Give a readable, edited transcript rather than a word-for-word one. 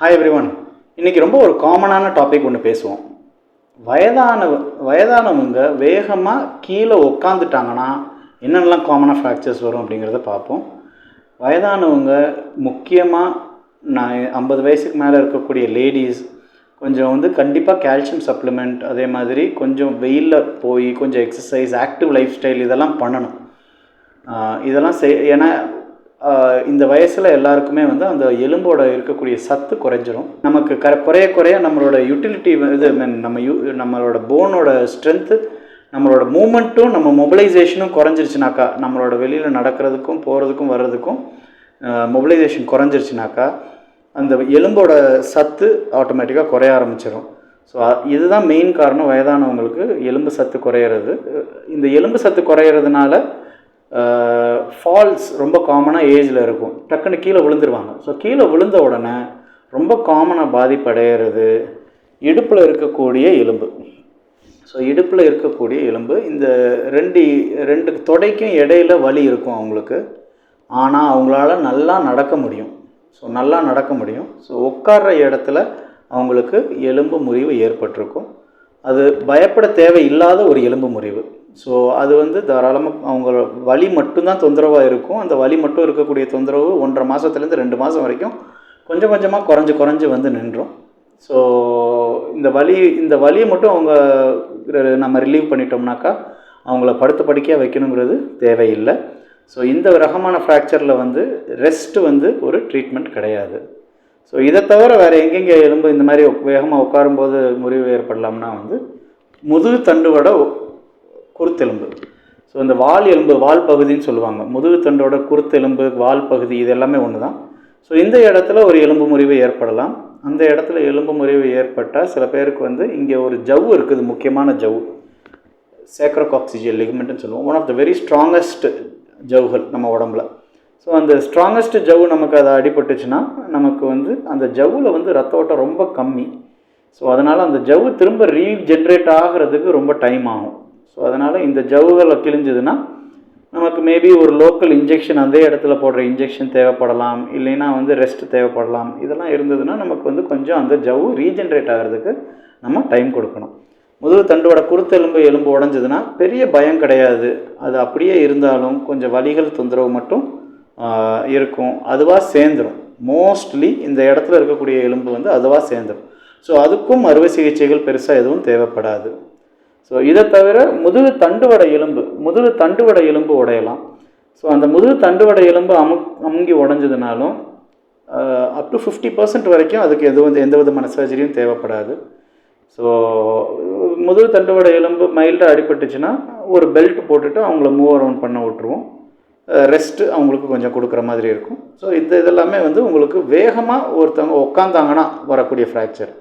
Hi everyone. இன்றைக்கி ரொம்ப ஒரு காமனான டாபிக் ஒன்று பேசுவோம். வயதானவங்க வேகமாக கீழே உக்காந்துட்டாங்கன்னா என்னென்னலாம் காமனாக ஃப்ராக்சர்ஸ் வரும் அப்படிங்கிறத பார்ப்போம். வயதானவங்க முக்கியமாக நான் 50 வயசுக்கு மேலே இருக்கக்கூடிய லேடிஸ் கொஞ்சம் கண்டிப்பாக கால்சியம் சப்ளிமெண்ட், அதே மாதிரி கொஞ்சம் வெயிலில் போய் கொஞ்சம் எக்ஸசைஸ், ஆக்டிவ் லைஃப் ஸ்டைல் இதெல்லாம் பண்ணணும். இதெல்லாம் ஏன்னா இந்த வயசில் எல்லாருக்குமே அந்த எலும்போட இருக்கக்கூடிய சத்து குறைஞ்சிரும். நமக்கு குறைய நம்மளோட யூட்டிலிட்டி நம்மளோட போனோட ஸ்ட்ரென்த்து, நம்மளோட மூமெண்ட்டும் நம்ம மொபிலைசேஷனும் குறைஞ்சிருச்சுனாக்கா, நம்மளோட வெளியில் நடக்கிறதுக்கும் போகிறதுக்கும் வர்றதுக்கும் மொபிலைசேஷன் குறைஞ்சிருச்சுனாக்கா அந்த எலும்போட சத்து ஆட்டோமேட்டிக்காக குறைய ஆரம்பிச்சிடும். ஸோ இதுதான் மெயின் காரணம் வயதானவங்களுக்கு எலும்பு சத்து குறையிறது. இந்த எலும்பு சத்து குறையிறதுனால ஃபால்ஸ் ரொம்ப காமனாக ஏஜில் இருக்கும். டக்குன்னு கீழே விழுந்துருவாங்க. ஸோ கீழே விழுந்த உடனே ரொம்ப காமனாக பாதிப்படைகிறது இடுப்பில் இருக்கக்கூடிய எலும்பு. ஸோ இடுப்பில் இருக்கக்கூடிய எலும்பு இந்த ரெண்டு தொடைக்கும் இடையில் வலி இருக்கும் அவங்களுக்கு. ஆனால் அவங்களால நல்லா நடக்க முடியும். ஸோ உட்கார்ற இடத்துல அவங்களுக்கு எலும்பு முறிவு ஏற்பட்டிருக்கும். அது பயப்பட தேவையில்லாத ஒரு எலும்பு முறிவு. ஸோ அது தாராளமாக அவங்க வலி மட்டும்தான் தொந்தரவாக இருக்கும். அந்த வலி மட்டும் இருக்கக்கூடிய தொந்தரவு 1.5 மாதத்துலேருந்து 2 மாதம் வரைக்கும் கொஞ்சம் கொஞ்சமாக குறைஞ்சி நின்றும். ஸோ இந்த வலியை மட்டும் நம்ம ரிலீவ் பண்ணிட்டோம்னாக்கா அவங்கள படுத்த படுக்கையாக வைக்கணுங்கிறது தேவையில்லை. ஸோ இந்த ரகமான ஃப்ராக்சரில் ரெஸ்ட்டு ஒரு ட்ரீட்மெண்ட் கிடையாது. ஸோ இதை தவிர வேறு எங்கெங்கே எலும்பு இந்த மாதிரி வேகமாக உட்காரும்போது முறிவு ஏற்படலாம்னா முதுகு தண்டுவட குருத்தெலும்பு. ஸோ இந்த வால் பகுதின்னு சொல்லுவாங்க. முதுகு தண்டோட குருத்தெலும்பு, வால் பகுதி இது எல்லாமே ஒன்று தான். ஸோ இந்த இடத்துல ஒரு எலும்பு முறிவு ஏற்படலாம். அந்த இடத்துல எலும்பு முறிவு ஏற்பட்டால் சில பேருக்கு இங்கே ஒரு ஜவ்வு இருக்குது, முக்கியமான ஜவ்வு, சேக்ரோகாக்சிஜியல் லிகமெண்ட்னு சொல்லுவோம். One of the very strongest ஜவ்வுகள் நம்ம உடம்புல. ஸோ அந்த ஸ்ட்ராங்கஸ்ட் ஜவ்வு நமக்கு அதை அடிபட்டுச்சுன்னா நமக்கு அந்த ஜவ்வில் ரத்த ஓட்டம் ரொம்ப கம்மி. ஸோ அதனால் அந்த ஜவ்வு திரும்ப ரீஜென்ரேட் ஆகிறதுக்கு ரொம்ப டைம் ஆகும். ஸோ அதனால் இந்த ஜவ்வுகளை கிழிஞ்சதுன்னா நமக்கு மேபி ஒரு லோக்கல் இன்ஜெக்ஷன், அதே இடத்துல போடுற இன்ஜெக்ஷன் தேவைப்படலாம், இல்லைன்னா ரெஸ்ட் தேவைப்படலாம். இதெல்லாம் இருந்ததுன்னா நமக்கு கொஞ்சம் அந்த ஜவ்வு ரீஜென்ரேட் ஆகிறதுக்கு நம்ம டைம் கொடுக்கணும். முதுகு தண்டுவட எலும்பு உடஞ்சதுன்னா பெரிய பயம் கிடையாது. அது அப்படியே இருந்தாலும் கொஞ்சம் வலிகள் தொந்தரவு மட்டும் இருக்கும். அதுவாக சேர்ந்துடும். மோஸ்ட்லி இந்த இடத்துல இருக்கக்கூடிய எலும்பு அதுவாக சேர்ந்துடும். ஸோ அதுக்கும் அறுவை சிகிச்சைகள் பெருசாக எதுவும் தேவைப்படாது. ஸோ இதை தவிர முதுகு தண்டுவட எலும்பு உடையலாம். ஸோ அந்த முதுகு தண்டுவட எலும்பு அமுங்கி உடஞ்சதுனாலும் அப் டு 50% வரைக்கும் அதுக்கு எந்த விதமான சர்ஜரியும் தேவைப்படாது. ஸோ முதுகு தண்டுவட எலும்பு மைல்டாக அடிபட்டுச்சுன்னா ஒரு பெல்ட் போட்டுட்டு அவங்கள மூவ் அரவுண்ட் பண்ண விட்டுருவோம். ரெஸ்ட்டு அவங்களுக்கு கொஞ்சம் கொடுக்குற மாதிரி இருக்கும். ஸோ இதெல்லாமே உங்களுக்கு வேகமாக ஒருத்தவங்க உட்காந்தாங்கன்னா வரக்கூடிய ஃப்ராக்சர்.